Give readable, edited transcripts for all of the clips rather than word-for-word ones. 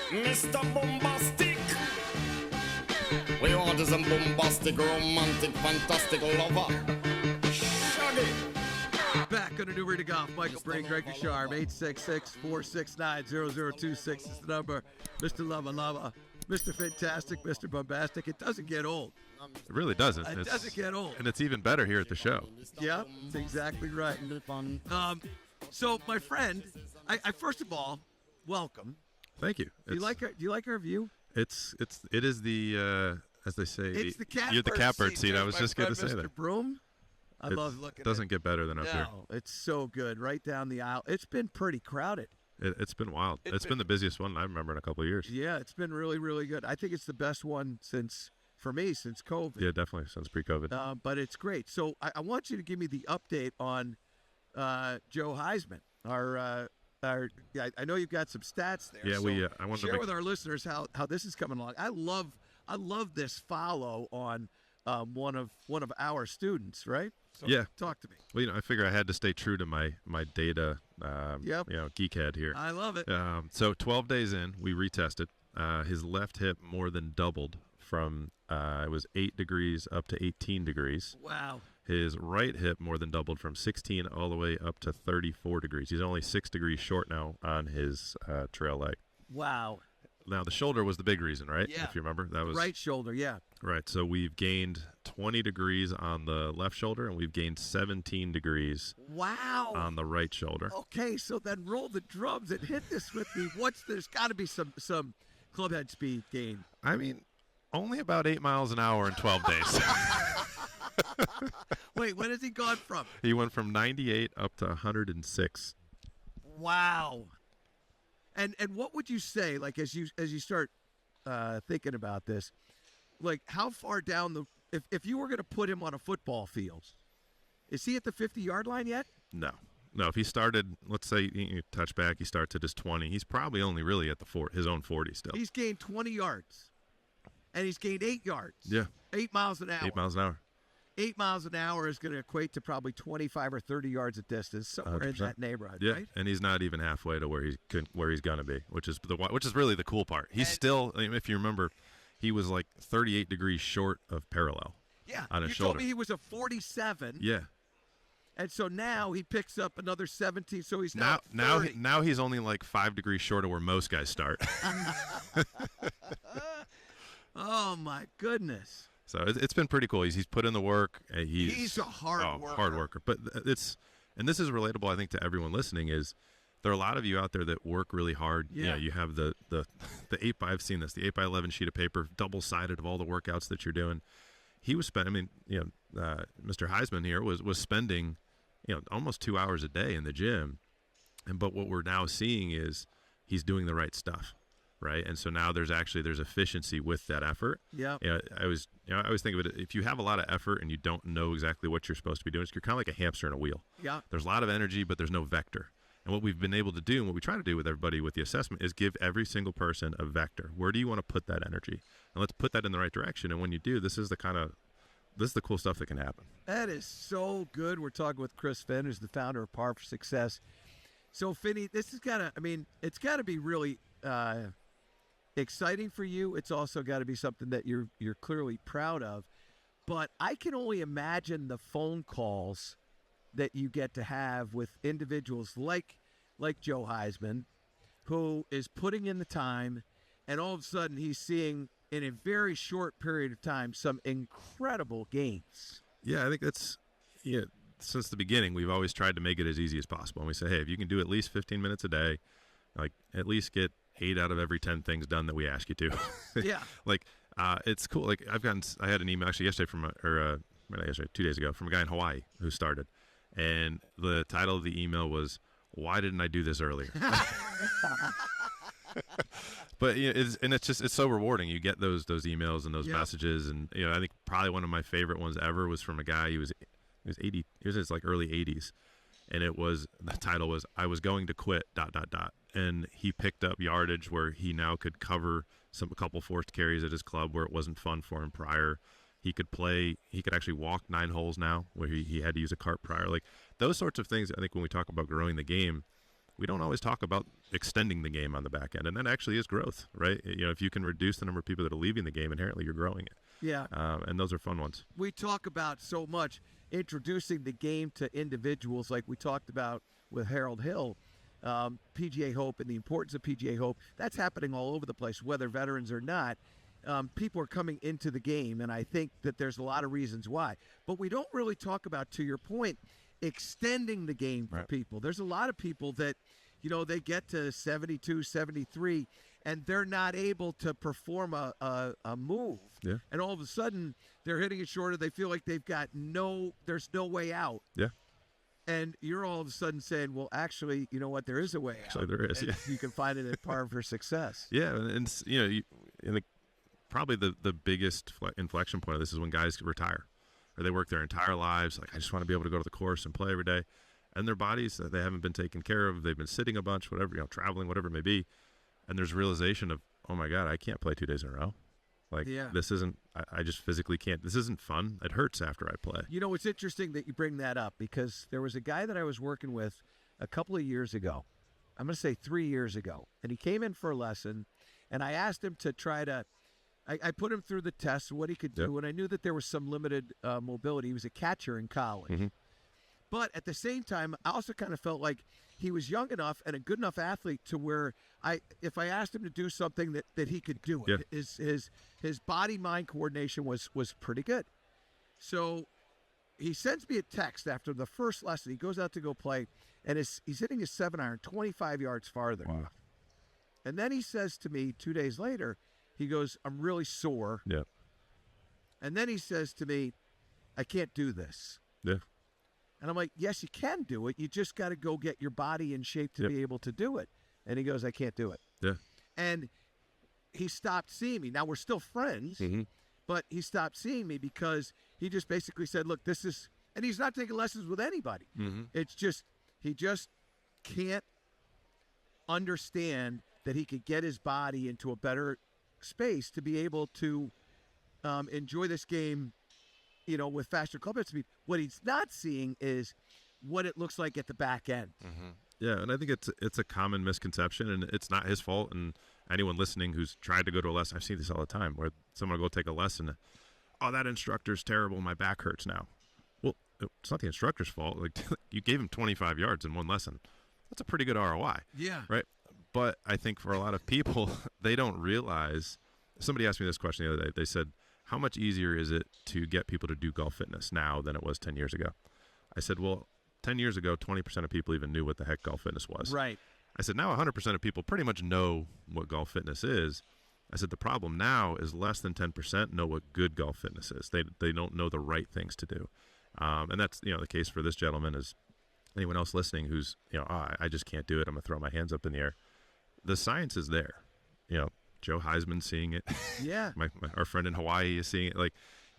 Mr. Bombastic. We want is a bombastic, romantic, fantastic lover. Shaggy. Back on a new Read of Golf. Michael Breen, Greg Sharp, 866-469-0026 is the number. Mr. Lava, Mr. Fantastic, Mr. Bombastic. It doesn't get old. It really doesn't. It doesn't get old. And it's even better here at the show. Yeah, that's exactly right. So, my friend, I first of all, welcome. Thank you. Do you like our view? It is the as they say. It's the catbird You're the catbird seat. I was just going to say Mr. that. Broom. I love looking. It doesn't get better than up here. No, it's so good. Right down the aisle. It's been pretty crowded. It's been wild. It's been the busiest one I remember in a couple of years. Yeah, it's been really, really good. I think it's the best one since COVID. Yeah, definitely since pre-COVID. But it's great. So I want you to give me the update on Joe Heisman. I know you've got some stats there. Yeah, so I want to share with our listeners how this is coming along. I love this follow on one of our students, right? So yeah. Talk to me. Well, I figure I had to stay true to my data, geek head here. I love it. So 12 days in, we retested. His left hip more than doubled from it was 8 degrees up to 18 degrees. Wow. His right hip more than doubled from 16 all the way up to 34 degrees. He's only 6 degrees short now on his trail leg. Wow. Now, the shoulder was the big reason, right? Yeah. If you remember. That was right shoulder, yeah. Right. So we've gained 20 degrees on the left shoulder, and we've gained 17 degrees on the right shoulder. Okay, so then roll the drums and hit this with me. There's got to be some club head speed gain. I mean, only about 8 miles an hour in 12 days. Wait, when has he gone from? He went from 98 up to 106. Wow. And what would you say, like as you start thinking about this, like how far down if you were going to put him on a football field, is he at the 50-yard line yet? No. If he started, let's say you touch back, he starts at his 20. He's probably only really at his own 40 still. He's gained 20 yards, and he's gained 8 yards. Yeah. 8 miles an hour. 8 miles an hour. 8 miles an hour is going to equate to probably 25 or 30 yards of distance, somewhere 100%. in that neighborhood, yeah. right? And he's not even halfway to where he's going to be, which is really the cool part. He's still, if you remember, he was like 38 degrees short of parallel. Yeah. On his you shoulder. told me he was a 47. Yeah. And so now he picks up another 17. So he's now now he's only like 5 degrees short of where most guys start. Oh my goodness. So it's been pretty cool. He's put in the work. He's a hard worker. But this is relatable, I think, to everyone listening. Is there are a lot of you out there that work really hard? Yeah. You have the 8x. I've seen this. The 8x11 sheet of paper, double sided of all the workouts that you're doing. He was spending. Mr. Heisman here was spending, almost 2 hours a day in the gym. But what we're now seeing is he's doing the right stuff. Right, and so now there's efficiency with that effort. Yeah. I always think of it, if you have a lot of effort and you don't know exactly what you're supposed to be doing, you're kind of like a hamster in a wheel. Yeah. There's a lot of energy, but there's no vector. And what we've been able to do, and what we try to do with everybody with the assessment, is give every single person a vector. Where do you want to put that energy? And let's put that in the right direction. And when you do, this is the cool stuff that can happen. That is so good. We're talking with Chris Finn, who's the founder of Par for Success. So, Finney, this is it's got to be really exciting for you. It's also got to be something that you're clearly proud of. But I can only imagine the phone calls that you get to have with individuals like Joe Heisman, who is putting in the time, and all of a sudden he's seeing in a very short period of time some incredible gains. Yeah, I think that's since the beginning, we've always tried to make it as easy as possible. And we say, hey, if you can do at least 15 minutes a day, like at least get 8 out of every 10 things done that we ask you to. Yeah. It's cool. Like I had an email actually yesterday yesterday, 2 days ago, from a guy in Hawaii who started. And the title of the email was, "Why didn't I do this earlier?" But it's so rewarding. You get those emails and those messages, and I think probably one of my favorite ones ever was from a guy who was 80. He was in his early 80s, and the title was "I was going to quit ... And he picked up yardage where he now could cover a couple forced carries at his club where it wasn't fun for him prior. He could actually walk 9 holes now where he had to use a cart prior. Like those sorts of things, I think when we talk about growing the game, we don't always talk about extending the game on the back end, and that actually is growth, right? If you can reduce the number of people that are leaving the game, inherently you're growing it. Yeah. And those are fun ones. We talk about so much introducing the game to individuals, like we talked about with Harold Hill, PGA Hope, and the importance of PGA Hope. That's happening all over the place, whether veterans or not. People are coming into the game, and I think that there's a lot of reasons why. But we don't really talk about, to your point, extending the game for people. There's a lot of people that, they get to 72, 73, and they're not able to perform a move. Yeah. And all of a sudden, they're hitting it shorter. They feel like there's no way out. Yeah. And you're all of a sudden saying, well, actually, you know what? There is a way out. Actually, there is, yeah. You can find it at Par for Success. Yeah, and probably the biggest inflection point of this is when guys retire, or they work their entire lives. Like, I just want to be able to go to the course and play every day. And their bodies, they haven't been taken care of. They've been sitting a bunch, whatever, traveling, whatever it may be. And there's realization of, oh my God, I can't play 2 days in a row. Like, this isn't, I just physically can't. This isn't fun. It hurts after I play. It's interesting that you bring that up, because there was a guy that I was working with a couple of years ago. I'm going to say 3 years ago. And he came in for a lesson, and I asked him to try to, I put him through the test, what he could do, and I knew that there was some limited mobility. He was a catcher in college. Mm-hmm. But at the same time, I also kind of felt like he was young enough and a good enough athlete to where if I asked him to do something that he could do it. Yeah. His body-mind coordination was pretty good. So he sends me a text after the first lesson. He goes out to go play, and he's hitting his 7-iron 25 yards farther. Wow. And then he says to me 2 days later, he goes, I'm really sore. Yeah. And then he says to me, I can't do this. Yeah. And I'm like, yes, you can do it. You just got to go get your body in shape to be able to do it. And he goes, I can't do it. Yeah. And he stopped seeing me. Now, we're still friends, mm-hmm. but he stopped seeing me because he just basically said, look, this is – and he's not taking lessons with anybody. Mm-hmm. It's just he just can't understand that he could get his body into a better space to be able to enjoy this game – with faster club head speed. What he's not seeing is what it looks like at the back end. Mm-hmm. Yeah, and I think it's a common misconception, and it's not his fault. And anyone listening who's tried to go to a lesson, I've seen this all the time, where someone will go take a lesson, oh, that instructor's terrible, my back hurts now. Well, it's not the instructor's fault. Like, you gave him 25 yards in one lesson. That's a pretty good ROI. Yeah. Right? But I think for a lot of people, they don't realize. Somebody asked me this question the other day. They said, how much easier is it to get people to do golf fitness now than it was 10 years ago? I said, well, 10 years ago, 20% of people even knew what the heck golf fitness was. Right. I said, now 100% of people pretty much know what golf fitness is. I said, the problem now is less than 10% know what good golf fitness is. They don't know the right things to do. And that's, the case for this gentleman. Is anyone else listening who's, I just can't do it. I'm going to throw my hands up in the air. The science is there. Joe Heisman's seeing it. Yeah. Our friend in Hawaii is seeing it. Like,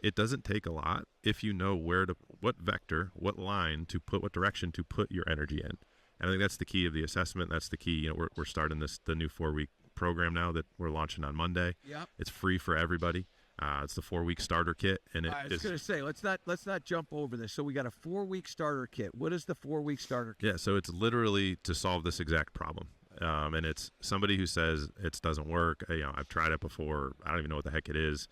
it doesn't take a lot if you know what vector, what line to put, what direction to put your energy in. And I think that's the key of the assessment. That's the key. We're starting the new 4-week program now that we're launching on Monday. Yep. It's free for everybody. It's the 4-week starter kit, and I was going to say, let's not jump over this. So we got a 4-week starter kit. What is the 4-week starter kit? Yeah, so it's literally to solve this exact problem. And it's somebody who says it doesn't work. I've tried it before. I don't even know what the heck it is.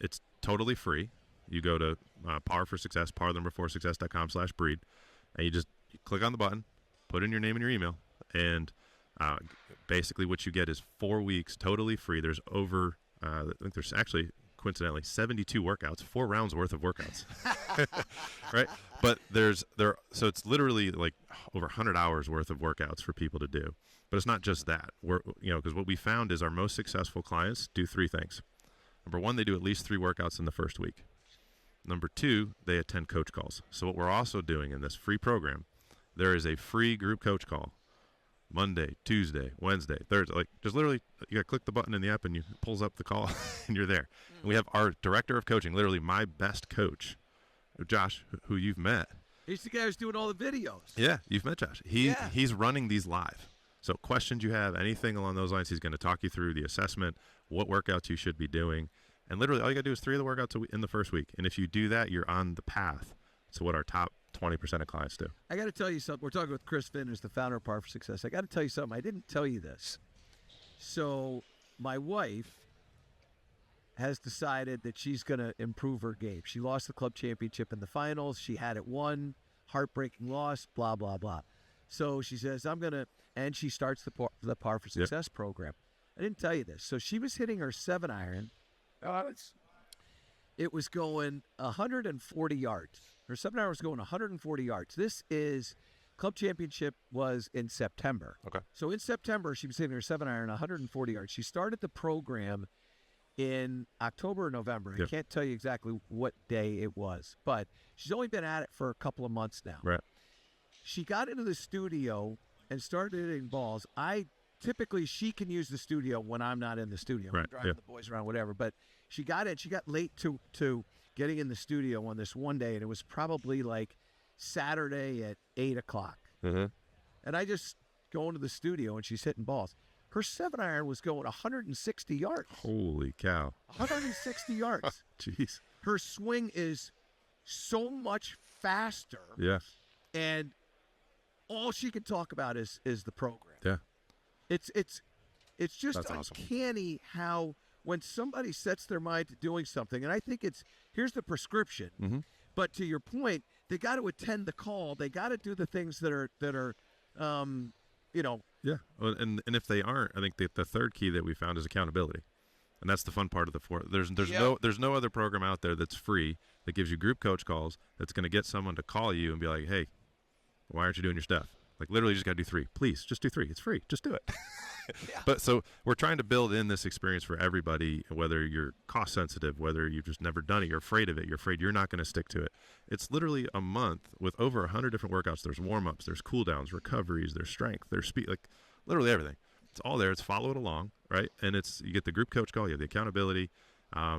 It's totally free. You go to Par for Success, par4success.com/breed, and you click on the button, put in your name and your email, and basically what you get is 4 weeks totally free. There's over, I think there's actually, coincidentally, 72 workouts, 4 rounds worth of workouts, right? But so it's literally like over 100 hours worth of workouts for people to do. But it's not just that. Because what we found is our most successful clients do 3 things. Number 1, they do at least 3 workouts in the first week. Number 2, they attend coach calls. So what we're also doing in this free program, there is a free group coach call Monday, Tuesday, Wednesday, Thursday. Like, just literally, you got to click the button in the app and it pulls up the call and you're there. And we have our director of coaching, literally my best coach, Josh, who you've met. He's the guy who's doing all the videos. Yeah, you've met Josh. He's running these live. So questions you have, anything along those lines, he's going to talk you through the assessment, what workouts you should be doing. And literally all you got to do is 3 of the workouts in the first week. And if you do that, you're on the path to what our top 20% of clients do. I got to tell you something. We're talking with Chris Finn, who's the founder of Par for Success. I got to tell you something. I didn't tell you this. So my wife has decided that she's going to improve her game. She lost the club championship in the finals. She had it won. Heartbreaking loss, blah, blah, blah. So she says, I'm going to, and she starts the Par for Success program. I didn't tell you this. So she was hitting her 7-iron. It was going 140 yards. Her 7-iron was going 140 yards. This is, club championship was in September. Okay. So in September, she was hitting her 7-iron 140 yards. She started the program in October or November. I can't tell you exactly what day it was, but she's only been at it for a couple of months now. Right. She got into the studio and started hitting balls. Typically, she can use the studio when I'm not in the studio. Right. I'm driving the boys around, whatever. But she got in. She got late to getting in the studio on this one day, and it was probably like Saturday at 8 o'clock. Mm-hmm. And I just go into the studio, and she's hitting balls. Her 7-iron was going 160 yards. Holy cow. 160 yards. Jeez. Her swing is so much faster. Yeah. And all she can talk about is the program. Yeah. It's just That's awesome. uncanny how when somebody sets their mind to doing something, and I think here's the prescription. Mm-hmm. But to your point, they got to attend the call. They got to do the things that are Yeah. Well, and if they aren't, I think the third key that we found is accountability. And that's the fun part of the fourth. There's no other program out there that's free that gives you group coach calls that's going to get someone to call you and be like, hey, why aren't you doing your stuff? Like, literally, you just got to do 3. Please, just do 3. It's free. Just do it. But so we're trying to build in this experience for everybody, whether you're cost sensitive, whether you've just never done it, you're afraid of it, you're afraid you're not going to stick to it. It's literally a month with over 100 different workouts. There's warm-ups, there's cool-downs, recoveries, there's strength, there's speed, like literally everything. It's all there. It's follow it along, right? And you get the group coach call, you have the accountability.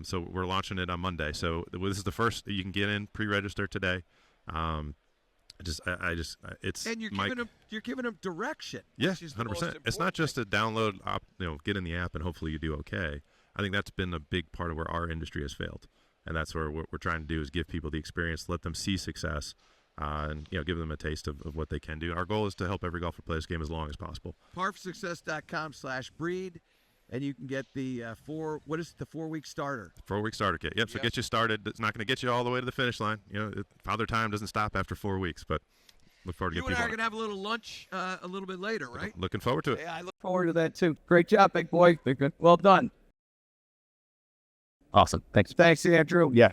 So we're launching it on Monday. So this is the first. You can get in, pre-register today. It's and you're giving them direction. Yeah, 100%. It's not just a download, get in the app and hopefully you do okay. I think that's been a big part of where our industry has failed, and that's where what we're trying to do is give people the experience, let them see success, and give them a taste of what they can do. Our goal is to help every golfer play this game as long as possible. Parforsuccess.com/breed. And you can get the 4-week starter? 4-week starter kit. Yep. So get you started. It's not going to get you all the way to the finish line. Father Time doesn't stop after 4 weeks, but look forward to you getting people. You and I are going to have a little lunch a little bit later, right? Looking forward to it. Yeah, I look forward to that too. Great job, big boy. Well done. Awesome. Thanks. Thanks, Andrew. Yeah.